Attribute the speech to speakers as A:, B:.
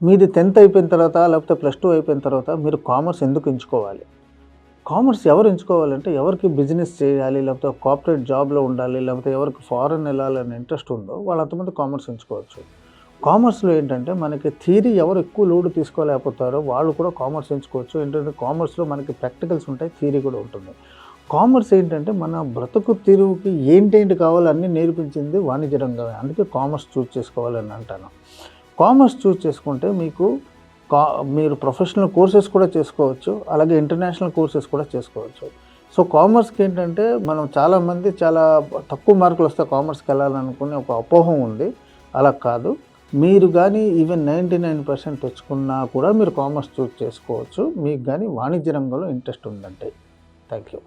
A: మీది 10th అయిపోయిన తర్వాత లేకపోతే +2 అయిపోయిన తర్వాత మీరు కామర్స్ ఎందుకు ఎంచుకోవాలి? కామర్స్ ఎవరు ఎంచుకోవాలంటే ఎవరికి బిజినెస్ చేయాలి, లేకపోతే కార్పొరేట్ జాబ్‌లో ఉండాలి, లేకపోతే ఎవరికి ఫారెన్ ఎళ్ళాలని ఇంట్రెస్ట్ ఉందో వాళ్ళంతమంది కామర్స్ ఎంచుకోవచ్చు. కామర్స్‌లో ఏంటంటే మనకి థియరీ ఎవరు ఎక్కువ లోడ్ తీసుకోలేకపోతారో వాళ్ళు కూడా కామర్స్ ఎంచుకోవచ్చు. ఏంటంటే కామర్స్‌లో మనకి ప్రాక్టికల్స్ ఉంటాయి, థియరీ కూడా ఉంటుంది. కామర్స్ ఏంటంటే మన బ్రతుకు తెరువుకి ఏంటేంటి కావాలో అన్నీ నేర్పించింది వాణిజ్య రంగమే. అందుకే కామర్స్ చూజ్ చేసుకోవాలని అంటాను. కామర్స్ చూజ్ చేసుకుంటే మీకు మీరు ప్రొఫెషనల్ కోర్సెస్ కూడా చేసుకోవచ్చు. అలాగే ఇంటర్నేషనల్ కోర్సెస్ కూడా చేసుకోవచ్చు. సో, కామర్స్‌కి ఏంటంటే మనం చాలామంది చాలా తక్కువ మార్కులు వస్తే కామర్స్‌కెళ్ళాలనుకునే ఒక అపోహ ఉంది. అలా కాదు. మీరు గానీ ఈవెన్ 99% తెచ్చుకున్నా కూడా మీరు కామర్స్ చూజ్ చేసుకోవచ్చు. మీకు గానీ వాణిజ్య రంగంలో ఇంట్రెస్ట్ ఉందంటే. Thank you.